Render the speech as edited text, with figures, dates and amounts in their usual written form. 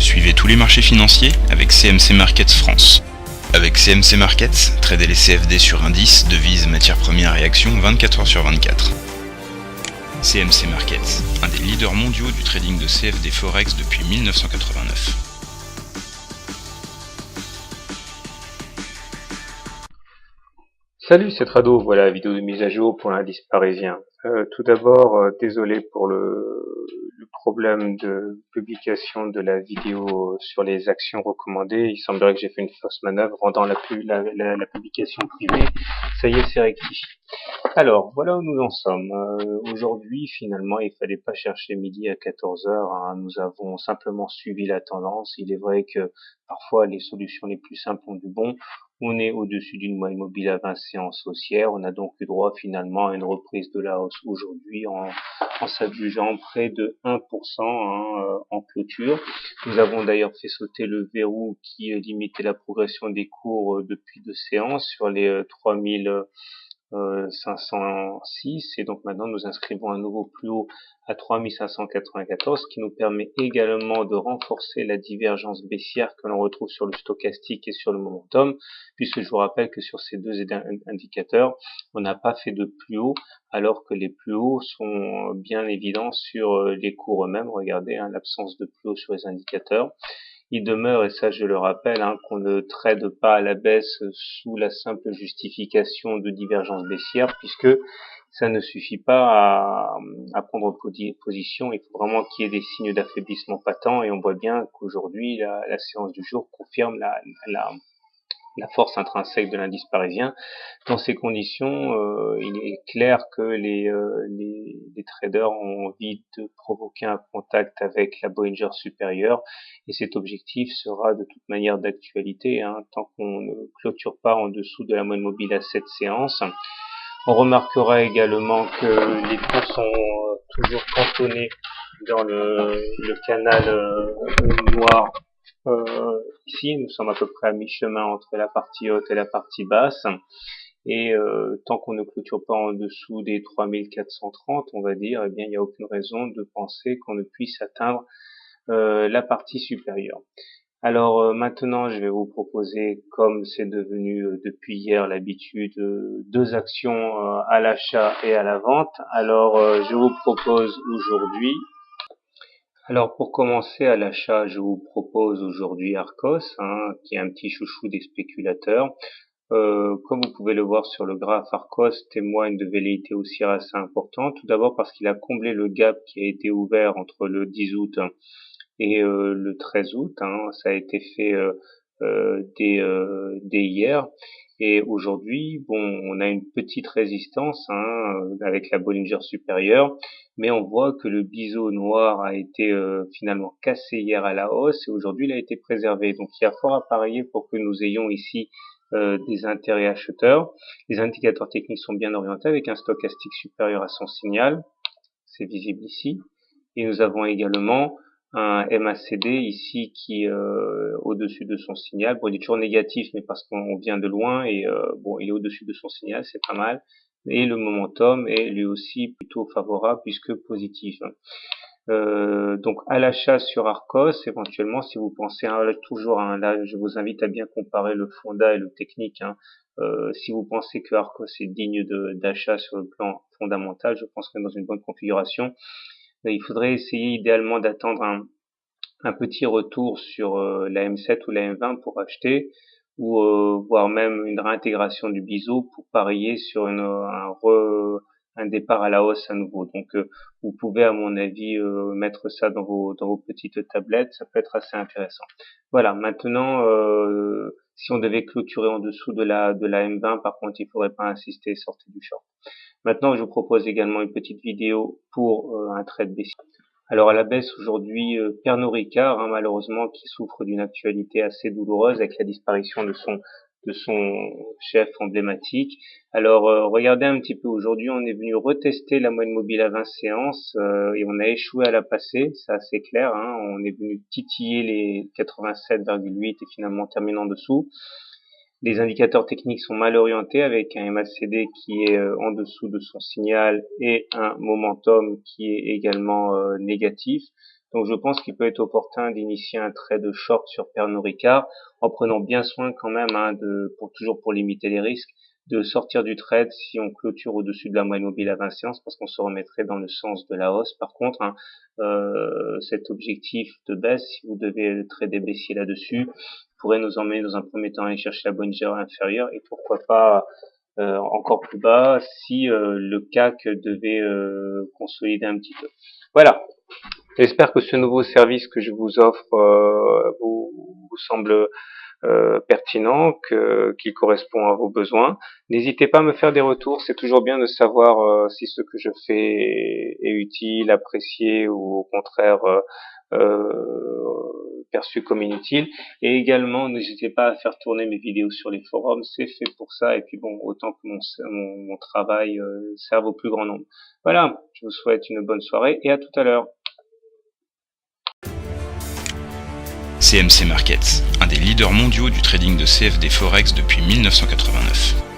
Suivez tous les marchés financiers avec CMC Markets France. Avec CMC Markets, tradez les CFD sur indices, devises, matières premières et actions 24 heures sur 24. CMC Markets, un des leaders mondiaux du trading de CFD Forex depuis 1989. Salut, c'est Trado, voilà la vidéo de mise à jour pour l'indice parisien. Tout d'abord, désolé pour le problème de publication de la vidéo sur les actions recommandées. Il semblerait que j'ai fait une fausse manœuvre rendant la publication privée. Ça y est, c'est rectifié. Alors, voilà où nous en sommes. Aujourd'hui, finalement, il fallait pas chercher midi à 14 heures. Hein. Nous avons simplement suivi la tendance. Il est vrai que parfois les solutions les plus simples ont du bon. On est au-dessus d'une moyenne mobile à 20 séances haussières. On a donc eu droit finalement à une reprise de la hausse aujourd'hui en s'adjugeant près de 1% en clôture. Nous avons d'ailleurs fait sauter le verrou qui limitait la progression des cours depuis 2 séances sur les 3506 et donc maintenant nous inscrivons un nouveau plus haut à 3594, ce qui nous permet également de renforcer la divergence baissière que l'on retrouve sur le stochastique et sur le momentum, puisque je vous rappelle que sur ces deux indicateurs on n'a pas fait de plus haut alors que les plus hauts sont bien évidents sur les cours eux-mêmes. Regardez l'absence de plus haut sur les indicateurs. Il demeure, et ça je le rappelle, qu'on ne trade pas à la baisse sous la simple justification de divergence baissière, puisque ça ne suffit pas à prendre position. Il faut vraiment qu'il y ait des signes d'affaiblissement patents, et on voit bien qu'aujourd'hui la séance du jour confirme la force intrinsèque de l'indice parisien. Dans ces conditions, il est clair que les traders ont envie de provoquer un contact avec la Bollinger supérieure, et cet objectif sera de toute manière d'actualité tant qu'on ne clôture pas en dessous de la moyenne mobile à 7 séances. On remarquera également que les cours sont toujours cantonnés dans le canal noir. Ici, nous sommes à peu près à mi-chemin entre la partie haute et la partie basse. Et tant qu'on ne clôture pas en dessous des 3430, on va dire, eh bien, il n'y a aucune raison de penser qu'on ne puisse atteindre la partie supérieure. Alors maintenant, je vais vous proposer, comme c'est devenu depuis hier l'habitude, deux actions à l'achat et à la vente. Alors, je vous propose aujourd'hui. Alors pour commencer à l'achat, je vous propose aujourd'hui Arcos, qui est un petit chouchou des spéculateurs. Comme vous pouvez le voir sur le graphe, Arcos témoigne de velléité haussière assez importante. Tout d'abord parce qu'il a comblé le gap qui a été ouvert entre le 10 août et le 13 août. Ça a été fait dès hier. Et aujourd'hui, on a une petite résistance avec la Bollinger supérieure, mais on voit que le biseau noir a été finalement cassé hier à la hausse et aujourd'hui il a été préservé. Donc il y a fort à parier pour que nous ayons ici des intérêts acheteurs. Les indicateurs techniques sont bien orientés avec un stochastique supérieur à son signal, c'est visible ici. Et nous avons également un MACD ici qui est au-dessus de son signal. Bon, il est toujours négatif, mais parce qu'on vient de loin, et il est au-dessus de son signal, c'est pas mal. Et le momentum est lui aussi plutôt favorable puisque positif. Donc à l'achat sur Arcos, éventuellement, si vous pensez toujours là, je vous invite à bien comparer le fonda et le technique. Si vous pensez que Arcos est digne d'achat sur le plan fondamental, je pense qu'on est dans une bonne configuration. Il faudrait essayer idéalement d'attendre un petit retour sur la M7 ou la M20 pour acheter, ou voire même une réintégration du biseau pour parier sur un départ à la hausse à nouveau. Donc vous pouvez à mon avis mettre ça dans vos petites tablettes, ça peut être assez intéressant. Voilà, maintenant si on devait clôturer en dessous de la M20, par contre il faudrait pas insister, sortez du short. Maintenant, je vous propose également une petite vidéo pour un trade baissier. Alors à la baisse aujourd'hui, Pernod Ricard, malheureusement, qui souffre d'une actualité assez douloureuse avec la disparition de son chef emblématique. Alors regardez un petit peu, aujourd'hui on est venu retester la moyenne mobile à 20 séances et on a échoué à la passer, c'est assez clair. On est venu titiller les 87,8 et finalement terminer en dessous. Les indicateurs techniques sont mal orientés avec un MACD qui est en dessous de son signal et un momentum qui est également négatif. Donc je pense qu'il peut être opportun d'initier un trade short sur Pernod Ricard en prenant bien soin quand même toujours pour limiter les risques, de sortir du trade si on clôture au-dessus de la moyenne mobile à 20 séances parce qu'on se remettrait dans le sens de la hausse. Par contre, cet objectif de baisse, si vous devez trader baissier là-dessus, pourrait nous emmener dans un premier temps à aller chercher la bonne inférieure et pourquoi pas encore plus bas si le CAC devait consolider un petit peu. Voilà. J'espère que ce nouveau service que je vous offre vous semble pertinent, qu'il correspond à vos besoins. N'hésitez pas à me faire des retours, c'est toujours bien de savoir si ce que je fais est utile, apprécié ou au contraire perçu comme inutile. Et également, n'hésitez pas à faire tourner mes vidéos sur les forums, c'est fait pour ça. Et puis bon, autant que mon travail serve au plus grand nombre. Voilà, je vous souhaite une bonne soirée et à tout à l'heure. CMC Markets, un des leaders mondiaux du trading de CFD Forex depuis 1989.